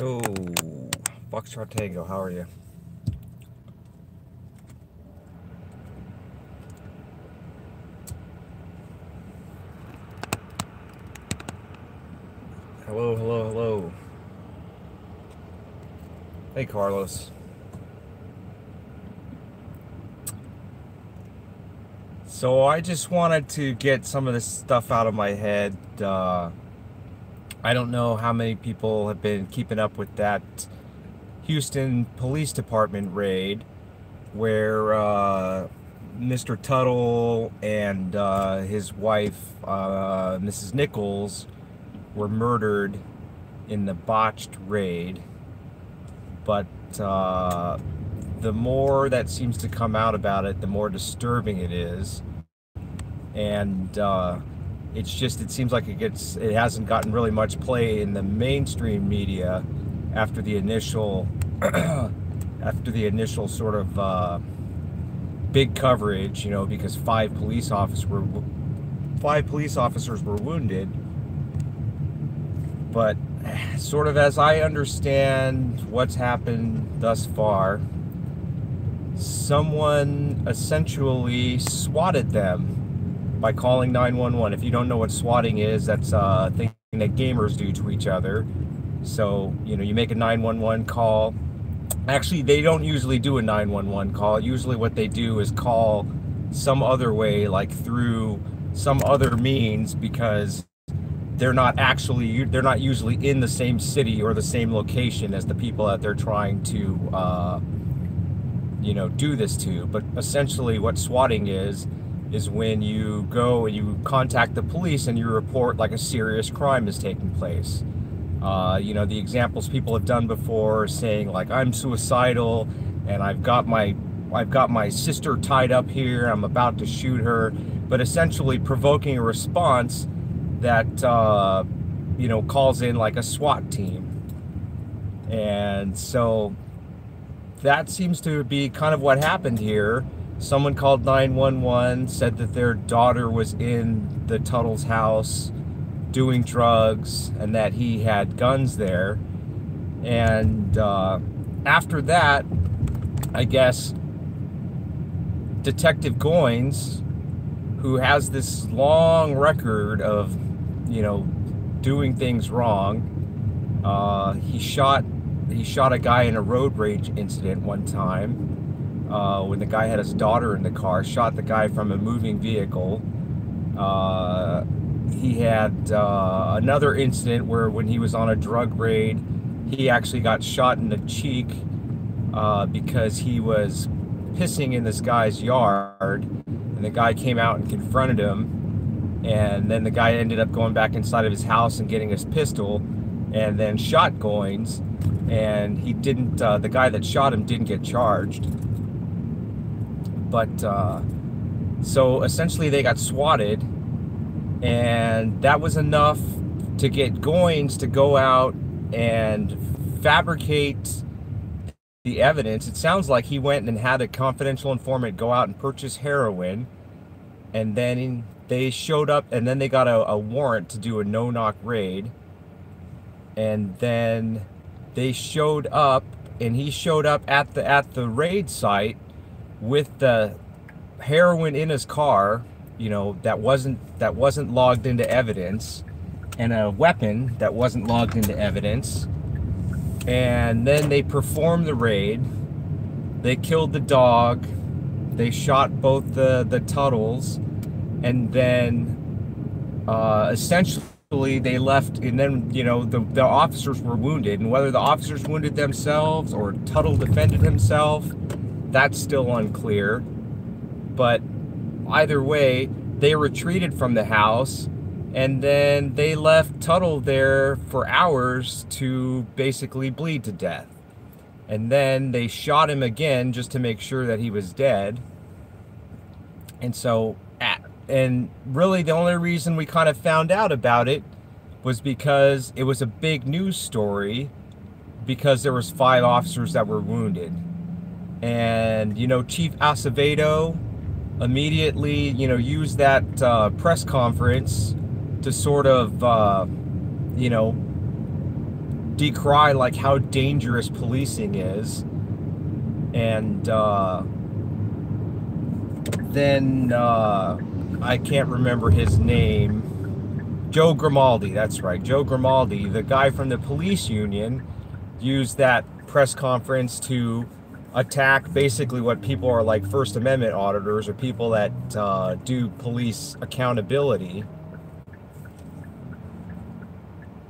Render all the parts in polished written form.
Yo, Foxtrot Tango, how are you? Hello, hello, hello. Hey, Carlos. So I just wanted to get some of this stuff out of my head. I don't know how many people have been keeping up with that Houston Police Department raid where Mr. Tuttle and his wife, Mrs. Nichols, were murdered in the botched raid. But the more that seems to come out about it, the more disturbing it is. And it seems like it hasn't gotten really much play in the mainstream media after the initial sort of big coverage, because five police officers were wounded. But sort of as I understand what's happened thus far, someone essentially swatted them by calling 911. If you don't know what swatting is, that's a thing that gamers do to each other. So, you make a 911 call. Actually, they don't usually do a 911 call. Usually what they do is call some other way, like through some other means, because they're not usually in the same city or the same location as the people that they're trying to do this to. But essentially what swatting is when you go and you contact the police and you report like a serious crime is taking place. The examples people have done before, saying like, I'm suicidal and I've got my sister tied up here, I'm about to shoot her, but essentially provoking a response that calls in like a SWAT team. And so that seems to be kind of what happened here. Someone called 911, said that their daughter was in the Tuttle's house doing drugs and that he had guns there. And after that, I guess Detective Goins, who has this long record of doing things wrong, he shot a guy in a road rage incident one time, when the guy had his daughter in the car, shot the guy from a moving vehicle. He had another incident where when he was on a drug raid, he actually got shot in the cheek because he was pissing in this guy's yard, and the guy came out and confronted him, and then the guy ended up going back inside of his house and getting his pistol and then shot Goins, and he didn't, the guy that shot him didn't get charged. But so essentially they got swatted, and that was enough to get Goins to go out and fabricate the evidence. It sounds like he went and had a confidential informant go out and purchase heroin, and then they showed up, and then they got a warrant to do a no-knock raid, and then they showed up, and he showed up at the raid site with the heroin in his car, that wasn't logged into evidence, and a weapon that wasn't logged into evidence. And then they performed the raid. They killed the dog. They shot both the Tuttles, and then essentially they left. And then the officers were wounded, and whether the officers wounded themselves or Tuttle defended himself, that's still unclear. But either way, they retreated from the house, and then they left Tuttle there for hours to basically bleed to death. And then they shot him again just to make sure that he was dead. And so, and really the only reason we kind of found out about it was because it was a big news story, because there was 5 officers that were wounded. And, Chief Acevedo immediately, used that press conference to sort of, decry like how dangerous policing is. And then I can't remember his name. Joe Grimaldi, that's right. Joe Grimaldi, the guy from the police union, used that press conference to attack basically what people are like First Amendment auditors, or people that do police accountability.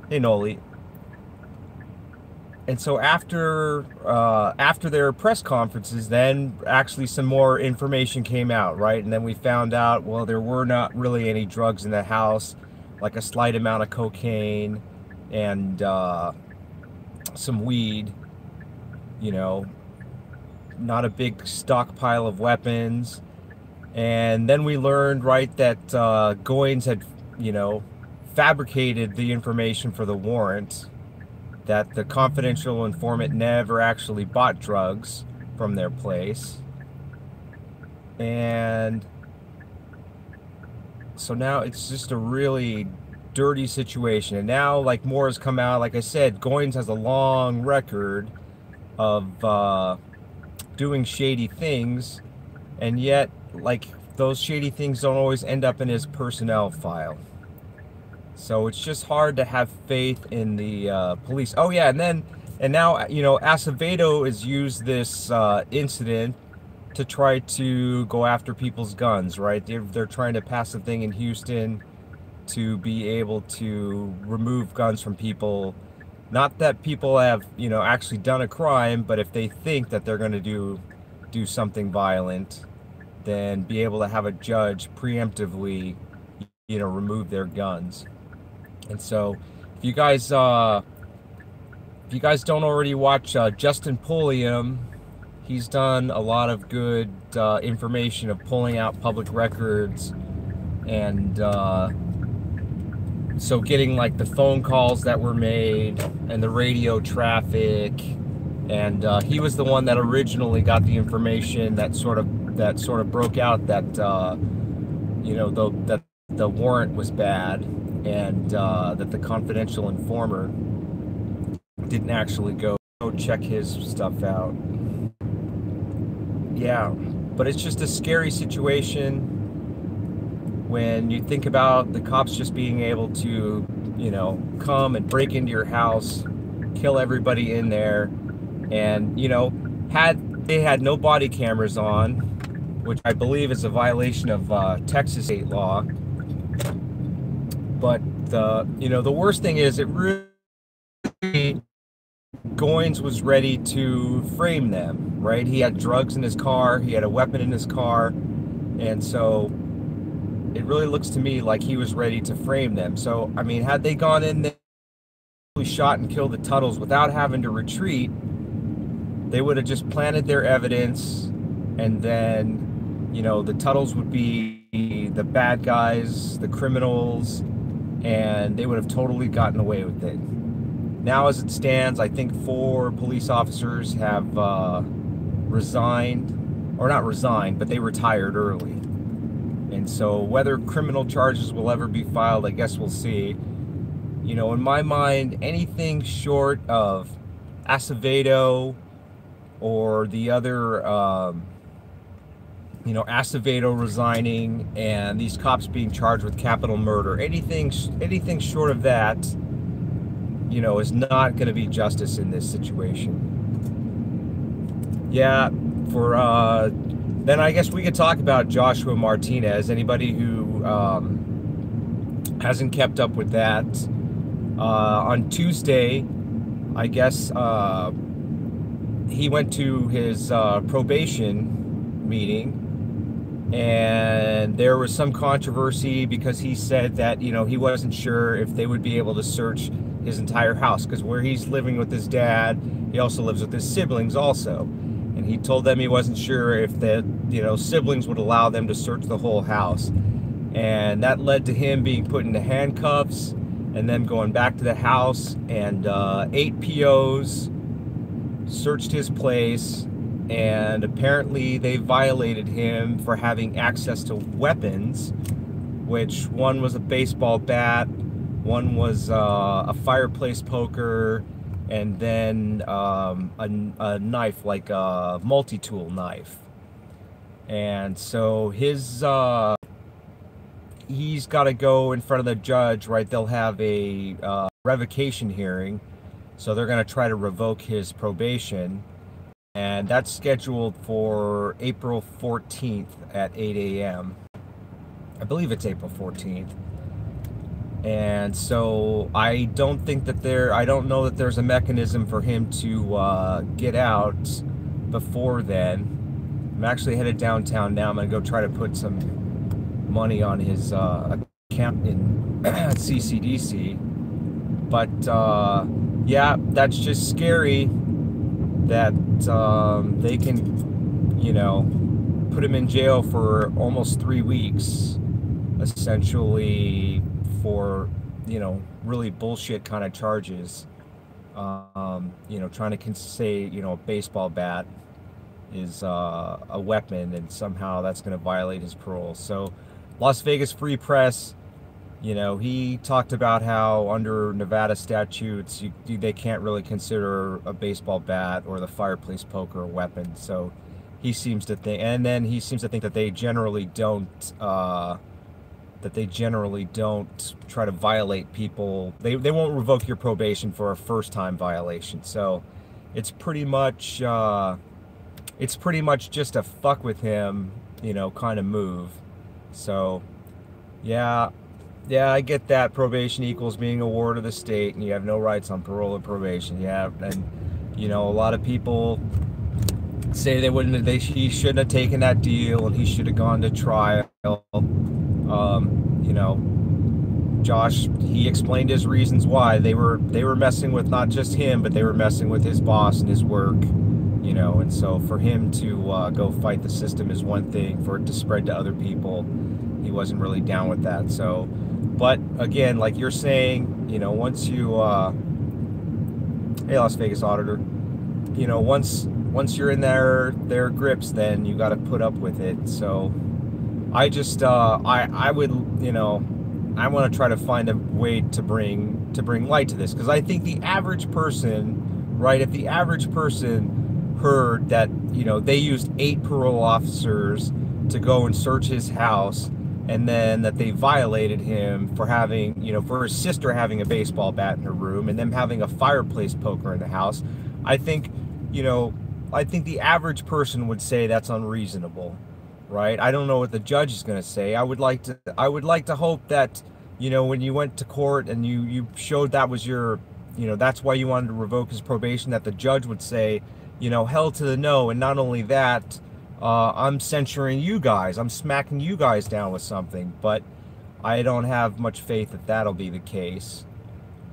Hey, Noli. And so after their press conferences, then actually some more information came out, right? And then we found out, well, there were not really any drugs in the house, like a slight amount of cocaine and some weed, you know, not a big stockpile of weapons. And then we learned, right, that Goins had, you know, fabricated the information for the warrant, that the confidential informant never actually bought drugs from their place. And so now it's just a really dirty situation. And now, like, more has come out. Like I said, Goins has a long record of doing shady things, and yet, like, those shady things don't always end up in his personnel file. So it's just hard to have faith in the police. Oh yeah, and now, you know, Acevedo has used this incident to try to go after people's guns, right? They're trying to pass a thing in Houston to be able to remove guns from people. Not that people have, you know, actually done a crime, but if they think that they're going to do something violent, then be able to have a judge preemptively, you know, remove their guns. And so, if you guys don't already watch Justin Pulliam, he's done a lot of good information of pulling out public records, and so getting like the phone calls that were made and the radio traffic, and he was the one that originally got the information that sort of broke out that you know, that the warrant was bad, and that the confidential informer didn't actually go check his stuff out. Yeah, but it's just a scary situation when you think about the cops just being able to, you know, come and break into your house, kill everybody in there, and, you know, they had no body cameras on, which I believe is a violation of Texas state law. But you know, the worst thing is, it really, Goins was ready to frame them, right? He had drugs in his car, he had a weapon in his car, and so it really looks to me like he was ready to frame them. So, I mean, had they gone in there, shot and killed the Tuttles without having to retreat, they would have just planted their evidence, and then, you know, the Tuttles would be the bad guys, the criminals, and they would have totally gotten away with it. Now, as it stands, I think 4 police officers have resigned, or not resigned, but they retired early. And so whether criminal charges will ever be filed, I guess we'll see. You know, in my mind, anything short of Acevedo or the other, you know, Acevedo resigning and these cops being charged with capital murder, anything short of that, you know, is not going to be justice in this situation. Yeah, then I guess we could talk about Joshua Martinez. Anybody who hasn't kept up with that, on Tuesday, I guess he went to his probation meeting, and there was some controversy because he said that, you know, he wasn't sure if they would be able to search his entire house, because where he's living with his dad, he also lives with his siblings also, and he told them he wasn't sure if the, you know, siblings would allow them to search the whole house, and that led to him being put into handcuffs and then going back to the house, and 8 POs searched his place, and apparently they violated him for having access to weapons, which one was a baseball bat, one was a fireplace poker, and then a knife, like a multi-tool knife. And so he's got to go in front of the judge, right? They'll have a revocation hearing, so they're going to try to revoke his probation, and that's scheduled for April 14th at 8 a.m. I believe it's April 14th. And so I don't know that there's a mechanism for him to get out before then. I'm actually headed downtown now. I'm going to go try to put some money on his account in CCDC. But yeah, that's just scary that they can, put him in jail for almost 3 weeks, essentially, for, really bullshit kind of charges. Trying to say, a baseball bat is a weapon, and somehow that's going to violate his parole. So Las Vegas Free Press, he talked about how under Nevada statutes, they can't really consider a baseball bat or the fireplace poker a weapon. So he seems to think, and then he seems to think that they generally don't try to violate people. They won't revoke your probation for a first-time violation. So it's pretty much just a fuck with him, kind of move. So yeah, I get that probation equals being a ward of the state, and you have no rights on parole or probation. Yeah, and a lot of people say he shouldn't have taken that deal, and he should have gone to trial. Josh, he explained his reasons why they were messing with not just him, but they were messing with his boss and his work. And so for him to go fight the system is one thing. For it to spread to other people, he wasn't really down with that. So, but again, like you're saying, once you, hey, Las Vegas auditor, once you're in their grips, then you got to put up with it. So I just, I would, I want to try to find a way to bring light to this, because I think the average person, right, if the average person heard that, they used 8 parole officers to go and search his house, and then that they violated him for having, for his sister having a baseball bat in her room, and them having a fireplace poker in the house, I think the average person would say that's unreasonable, right? I don't know what the judge is going to say. I would like to hope that, when you went to court and you showed that was your, that's why you wanted to revoke his probation, that the judge would say, hell to the no. And not only that, I'm censuring you guys. I'm smacking you guys down with something. But I don't have much faith that that'll be the case.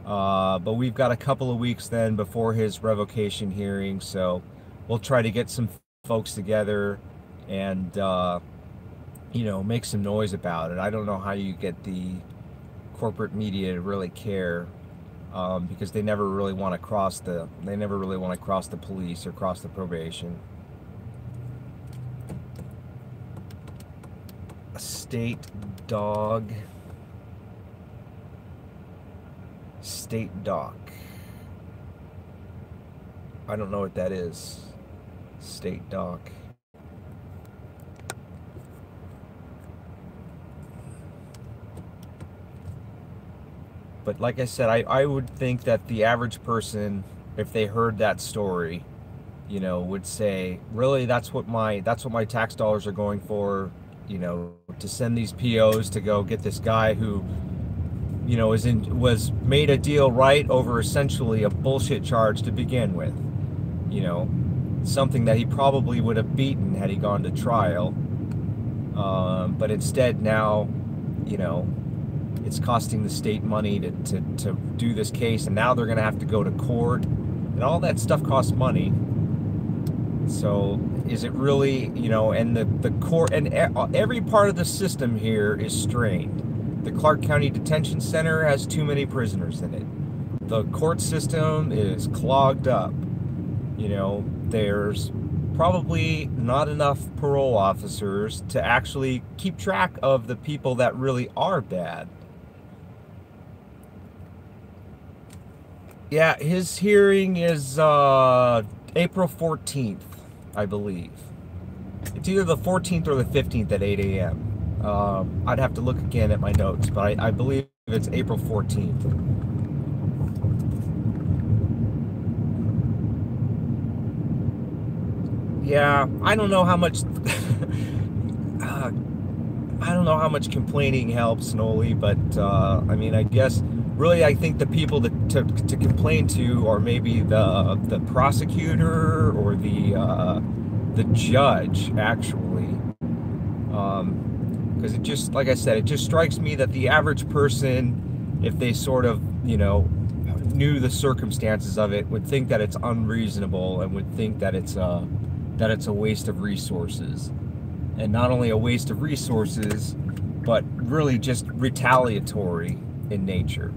But we've got a couple of weeks then before his revocation hearing. So we'll try to get some folks together and, make some noise about it. I don't know how you get the corporate media to really care. Because they never really want to cross the police or cross the probation. A state doc. I don't know what that is. State doc. But like I said, I would think that the average person, if they heard that story, would say, really, that's what my tax dollars are going for, to send these POs to go get this guy who, was made a deal right over essentially a bullshit charge to begin with, something that he probably would have beaten had he gone to trial. But instead now, it's costing the state money to do this case, and now they're going to have to go to court, and all that stuff costs money. So is it really, and the court, and every part of the system here is strained. The Clark County Detention Center has too many prisoners in it. The court system is clogged up. There's probably not enough parole officers to actually keep track of the people that really are bad. Yeah, his hearing is April 14th, I believe. It's either the 14th or the 15th at 8 a.m. I'd have to look again at my notes, but I believe it's April 14th. Yeah, I don't know how much. I don't know how much complaining helps, Noli, but I mean, I guess really, I think the people to complain to are maybe the prosecutor or the judge, actually, because it just, like I said, it just strikes me that the average person, if they sort of, knew the circumstances of it, would think that it's unreasonable and would think that it's a waste of resources. And not only a waste of resources, but really just retaliatory in nature.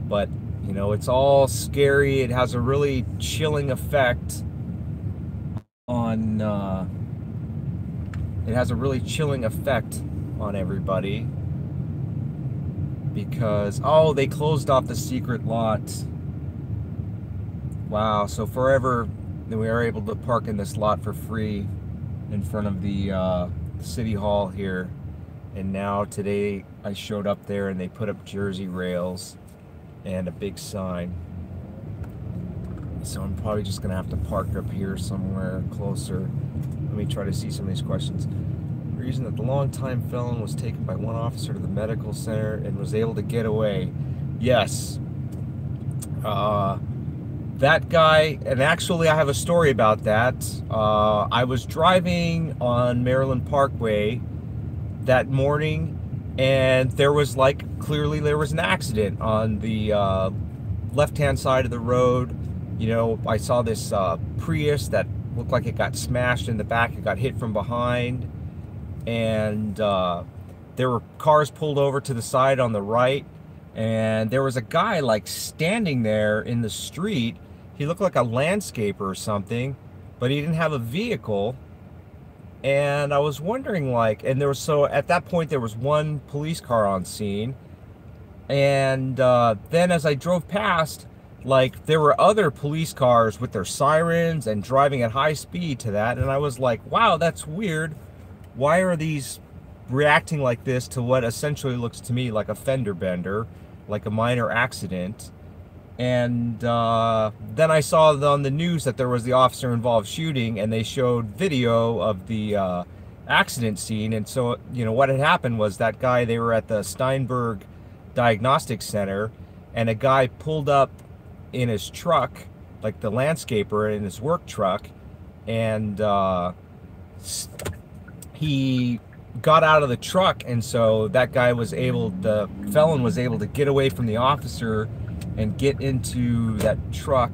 But, it's all scary. It has a really chilling effect on, everybody. Because, oh, they closed off the secret lot. Wow, so forever we were able to park in this lot for free in front of the city hall here, and now today I showed up there and they put up Jersey rails and a big sign, so I'm probably just gonna have to park up here somewhere closer. Let me try to see some of these questions. The reason that the longtime felon was taken by one officer to the medical center and was able to get away. Yes, that guy, and actually I have a story about that. I was driving on Maryland Parkway that morning, and there was clearly there was an accident on the left-hand side of the road. I saw this Prius that looked like it got smashed in the back. It got hit from behind, and there were cars pulled over to the side on the right, and there was a guy standing there in the street. He looked like a landscaper or something, but he didn't have a vehicle. And I was wondering, and so at that point there was one police car on scene, and then as I drove past, there were other police cars with their sirens and driving at high speed to that, and I was like, wow, that's weird. Why are these reacting like this to what essentially looks to me like a fender bender, like a minor accident? And then I saw on the news that there was the officer-involved shooting, and they showed video of the accident scene. And so, what had happened was that guy, they were at the Steinberg Diagnostic Center, and a guy pulled up in his truck, like the landscaper in his work truck, and he got out of the truck, and so that guy the felon was able to get away from the officer and get into that truck,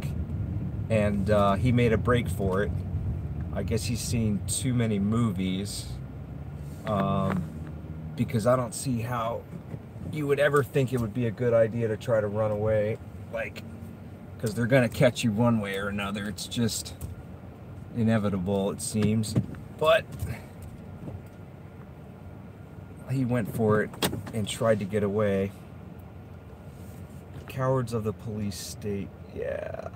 and he made a break for it. I guess he's seen too many movies, because I don't see how you would ever think it would be a good idea to try to run away, because they're gonna catch you one way or another. It's just inevitable, it seems. But he went for it and tried to get away. Cowards of the police state, yeah.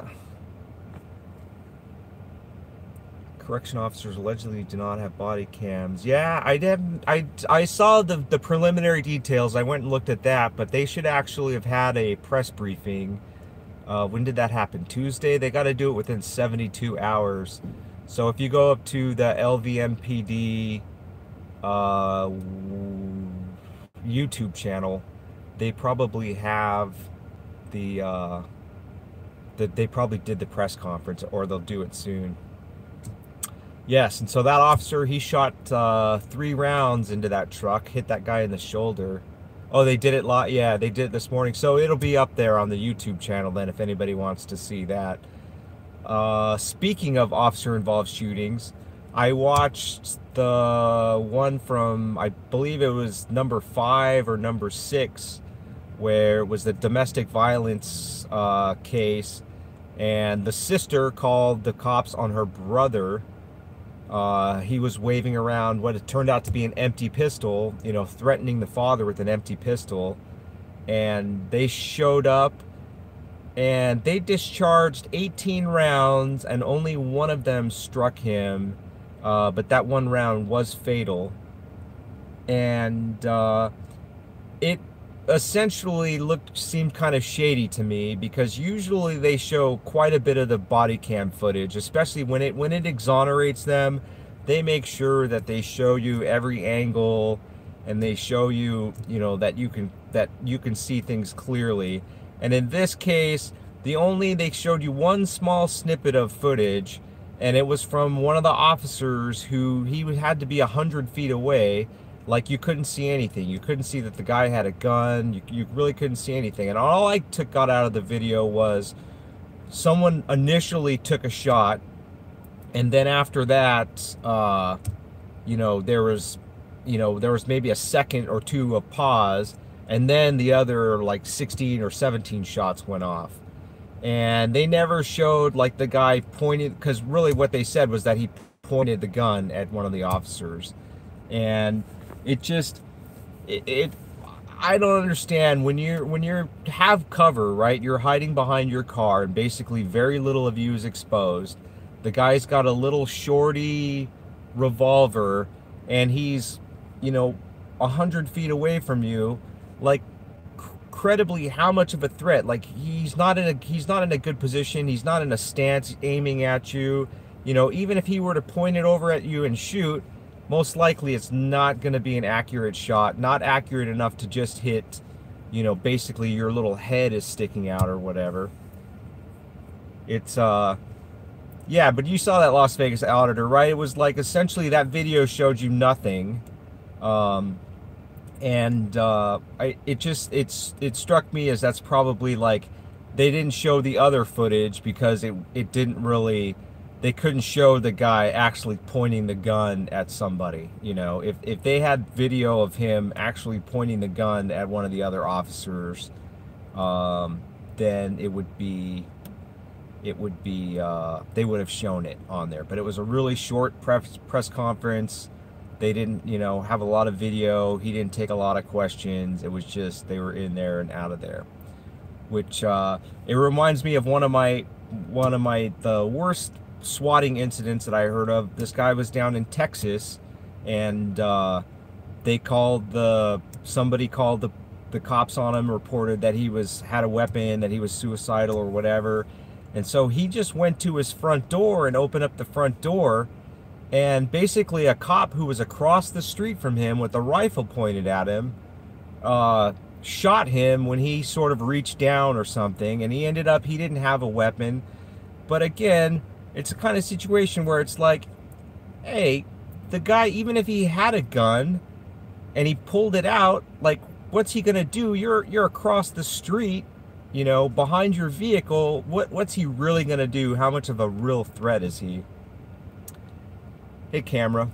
Correction officers allegedly do not have body cams. Yeah, I didn't. I saw the preliminary details. I went and looked at that, but they should actually have had a press briefing. When did that happen? Tuesday? They got to do it within 72 hours. So if you go up to the LVMPD YouTube channel, they probably have they probably did the press conference, or they'll do it soon. Yes, and so that officer, he shot 3 rounds into that truck, hit that guy in the shoulder. Oh, they did it yeah, they did it this morning. So it'll be up there on the YouTube channel then if anybody wants to see that. Speaking of officer-involved shootings, I watched the one from, I believe it was number 5 or number 6, where it was the domestic violence case, and the sister called the cops on her brother. He was waving around what it turned out to be an empty pistol, threatening the father with an empty pistol, and they showed up and they discharged 18 rounds, and only one of them struck him, but that one round was fatal. And it essentially seemed kind of shady to me, because usually they show quite a bit of the body cam footage, especially when it exonerates them. They make sure that they show you every angle, and they show you, that you can see things clearly. And in this case, they showed you one small snippet of footage, and it was from one of the officers who he had to be 100 feet away. Like, you couldn't see anything. You couldn't see that the guy had a gun. You really couldn't see anything. And all I got out of the video was someone initially took a shot, and then after that, there was, there was maybe a second or two of pause, and then the other like 16 or 17 shots went off. And they never showed like the guy pointed, because really what they said was that he pointed the gun at one of the officers. And it just, I don't understand, when you have cover, right? You're hiding behind your car, and basically very little of you is exposed. The guy's got a little shorty revolver, and he's, 100 feet away from you. Like, incredibly, how much of a threat? Like, he's not in a good position. He's not in a stance aiming at you. Even if he were to point it over at you and shoot, most likely it's not going to be an accurate shot, not accurate enough to just hit, basically your little head is sticking out or whatever. It's yeah, but you saw that Las Vegas auditor, right? It was like, essentially that video showed you nothing. It struck me as that's probably like, they didn't show the other footage because it didn't really, they couldn't show the guy actually pointing the gun at somebody. If they had video of him actually pointing the gun at one of the other officers, then they would have shown it on there. But it was a really short press conference. They didn't, have a lot of video. He didn't take a lot of questions. It was just, they were in there and out of there. Which, it reminds me of one of the worst swatting incidents that I heard of. This guy was down in Texas, and somebody called the cops on him, reported that he had a weapon, that he was suicidal or whatever. And so he just went to his front door and opened up the front door, and basically a cop who was across the street from him with a rifle pointed at him shot him when he sort of reached down or something, and he didn't have a weapon. But again, it's a kind of situation where it's like, hey, the guy, even if he had a gun and he pulled it out, like, what's he gonna do? You're across the street, behind your vehicle. What's he really gonna do? How much of a real threat is he? Hey, camera.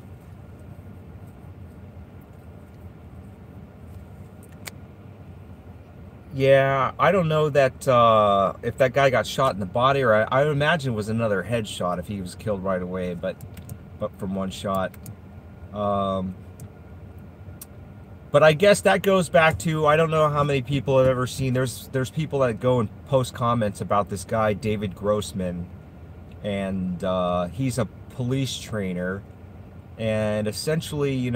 Yeah, I don't know that if that guy got shot in the body, or I would imagine it was another headshot if he was killed right away, but from one shot. But I guess that goes back to, I don't know how many people have ever seen, there's people that go and post comments about this guy, David Grossman, and he's a police trainer, and essentially,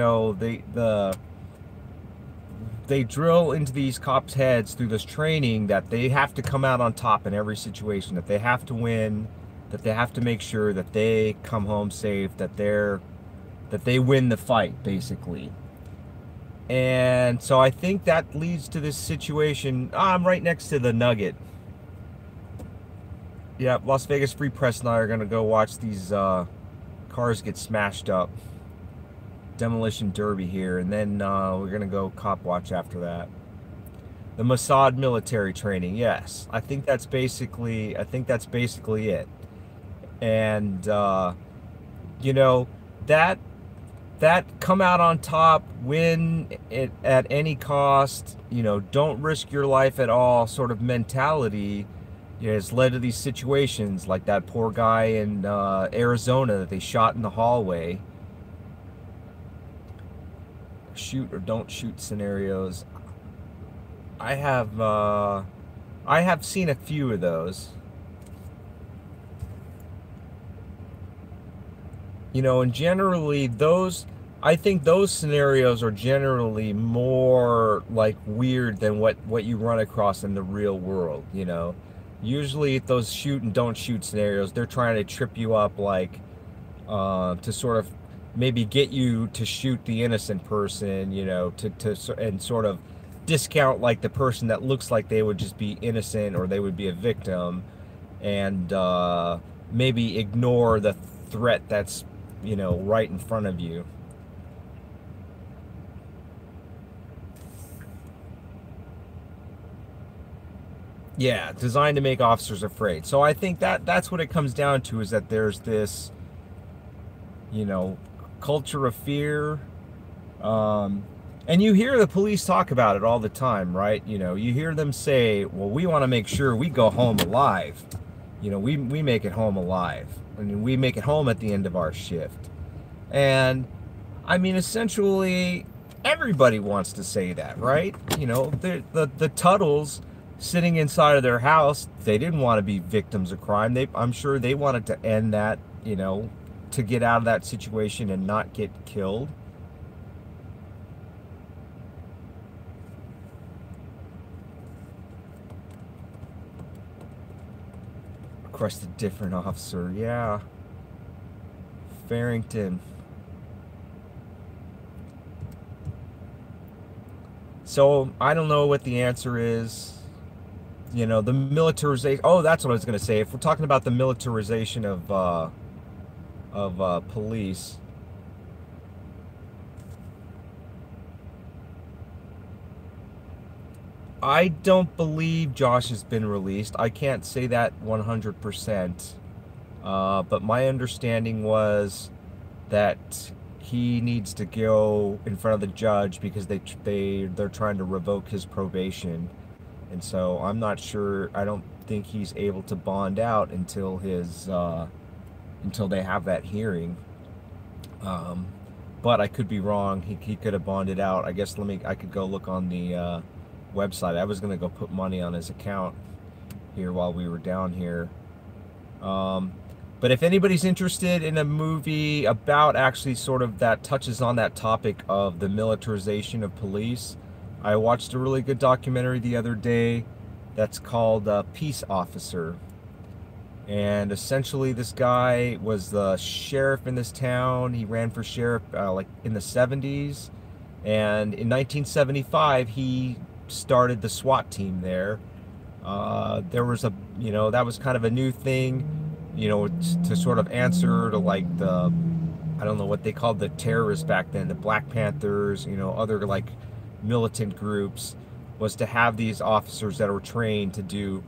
they drill into these cops' heads through this training that they have to come out on top in every situation, that they have to win, that they have to make sure that they come home safe, that they win the fight, basically. And so I think that leads to this situation. I'm right next to the Nugget. Yeah, Las Vegas Free Press and I are going to go watch these cars get smashed up. Demolition derby here, and then we're going to go cop watch after that. The Mossad military training, yes. I think that's basically it. And, that come out on top, win it at any cost, don't risk your life at all sort of mentality, has led to these situations like that poor guy in Arizona that they shot in the hallway. Shoot or don't shoot scenarios. I have I have seen a few of those. And generally I think those scenarios are generally more like weird than what you run across in the real world. Usually those shoot and don't shoot scenarios, they're trying to trip you up, like to sort of maybe get you to shoot the innocent person, and sort of discount like the person that looks like they would just be innocent or they would be a victim, and maybe ignore the threat that's right in front of you. Yeah, designed to make officers afraid. So I think that's what it comes down to, is that there's this, you know, culture of fear. Um, and you hear the police talk about it all the time, right? You hear them say, well, we want to make sure we go home alive. We make it home alive. I mean, we make it home at the end of our shift. And I mean, essentially, everybody wants to say that, right? The Tuttles sitting inside of their house, they didn't want to be victims of crime. I'm sure they wanted to end that, to get out of that situation and not get killed. Across a different officer, yeah. Farrington. So I don't know what the answer is. The militarization. Oh, that's what I was going to say. If we're talking about the militarization of police, I don't believe Josh has been released. I can't say that 100%. But my understanding was that he needs to go in front of the judge because they're trying to revoke his probation, and so I'm not sure. I don't think he's able to bond out until until they have that hearing. But I could be wrong. He could have bonded out. I guess I could go look on the website. I was gonna go put money on his account here while we were down here. But if anybody's interested in a movie about actually sort of that touches on that topic of the militarization of police, I watched a really good documentary the other day that's called Peace Officer. And essentially this guy was the sheriff in this town. He ran for sheriff like in the 70s. And in 1975, he started the SWAT team there. There was that was kind of a new thing, to sort of answer to like I don't know what they called the terrorists back then, the Black Panthers, other like militant groups, was to have these officers that were trained to do,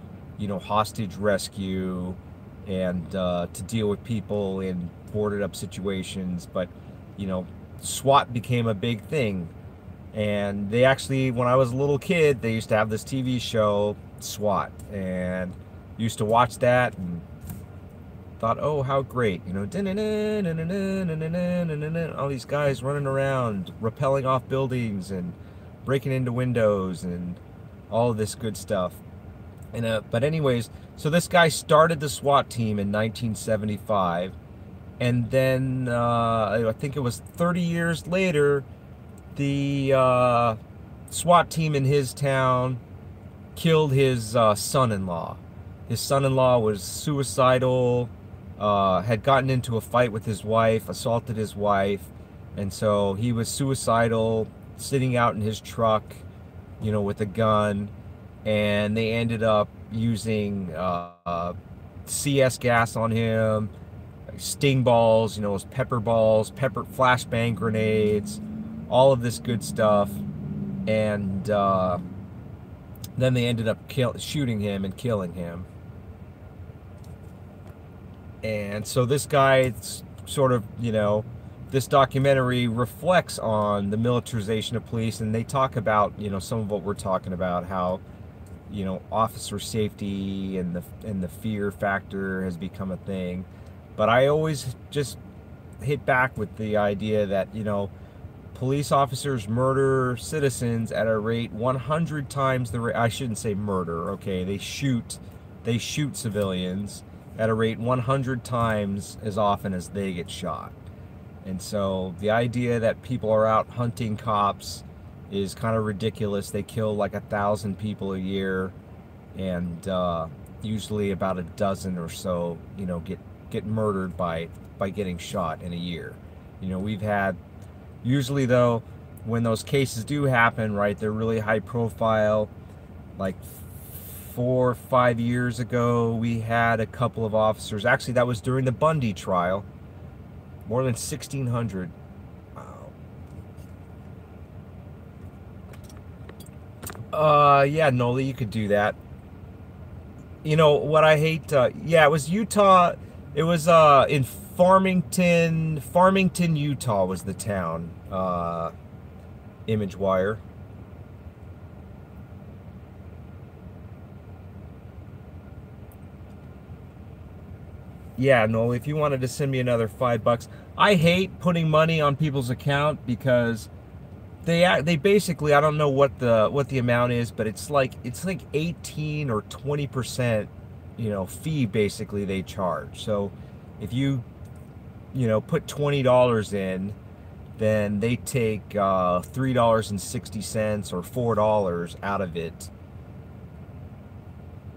hostage rescue and to deal with people in boarded up situations. But, SWAT became a big thing. And they actually, when I was a little kid, they used to have this TV show, SWAT, and used to watch that and thought, oh, how great, all these guys running around, rappelling off buildings and breaking into windows and all of this good stuff. And but anyways, so this guy started the SWAT team in 1975, and then I think it was 30 years later, the SWAT team in his town killed his son-in-law. His son-in-law was suicidal, had gotten into a fight with his wife, assaulted his wife, and so he was suicidal, sitting out in his truck, with a gun, and they ended up using CS gas on him, sting balls, pepper balls, flashbang grenades, all of this good stuff, and then they ended up shooting him and killing him. And so this guy sort of, this documentary reflects on the militarization of police, and they talk about, some of what we're talking about, how, officer safety and the fear factor has become a thing. But I always just hit back with the idea that, police officers murder citizens at a rate 100 times the rate. I shouldn't say murder, okay? They shoot civilians at a rate 100 times as often as they get shot. And so the idea that people are out hunting cops is kind of ridiculous. They kill like 1,000 people a year, and usually about a dozen or so, you know, get murdered by getting shot in a year. You know, we've had, usually though, when those cases do happen, right, they're really high profile. Like 4 or 5 years ago, we had a couple of officers. Actually, that was during the Bundy trial. More than 1,600. Wow. Yeah, Noli, you could do that. You know what I hate? Yeah, it was Utah. It was in Farmington, Utah was the town. Image wire. Yeah, Noli, if you wanted to send me another $5, I hate putting money on people's account because they basically, I don't know what the amount is, but it's like 18 or 20%, you know, fee basically they charge. So if you know, put $20 in, then they take $3.60 or $4 out of it.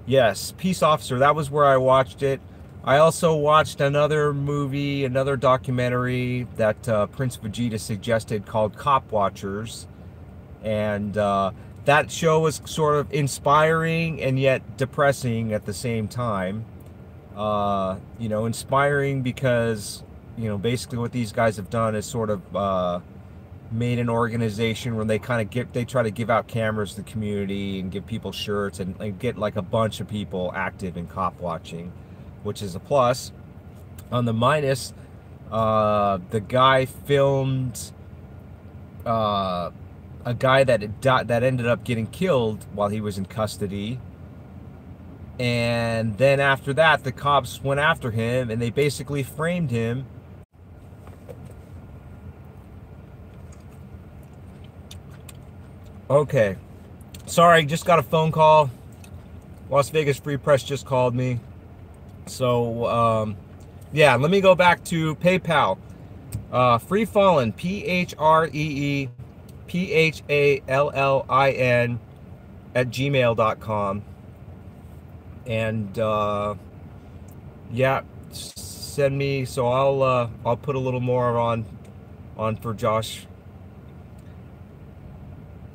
Yes, Peace Officer, that was where I watched it. I also watched another movie, another documentary that Prince Vegeta suggested called Cop Watchers. And that show was sort of inspiring and yet depressing at the same time. You know, inspiring because, you know, basically what these guys have done is sort of made an organization where they kind of they try to give out cameras to the community and give people shirts and get like a bunch of people active in cop watching, which is a plus. On the minus, the guy filmed a guy that ended up getting killed while he was in custody, and then after that the cops went after him and they basically framed him. Okay, sorry, just got a phone call. Las Vegas Free Press just called me. So, yeah, let me go back to PayPal. Free Fallen, PHREE PHALLIN @gmail.com. And yeah, send me. So I'll put a little more on for Josh.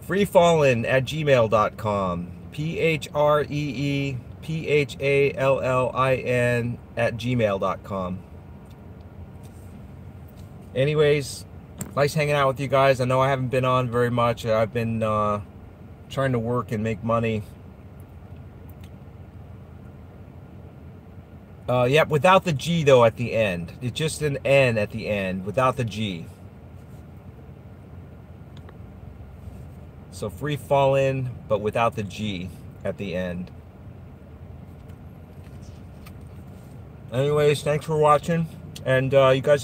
Freefallen @gmail.com. PHREE PHALLIN @gmail.com. Anyways, nice hanging out with you guys. I know I haven't been on very much. I've been trying to work and make money. Yep, without the G though at the end. It's just an N at the end without the G. So Free Fallen, but without the G at the end. Anyways, thanks for watching, and you guys have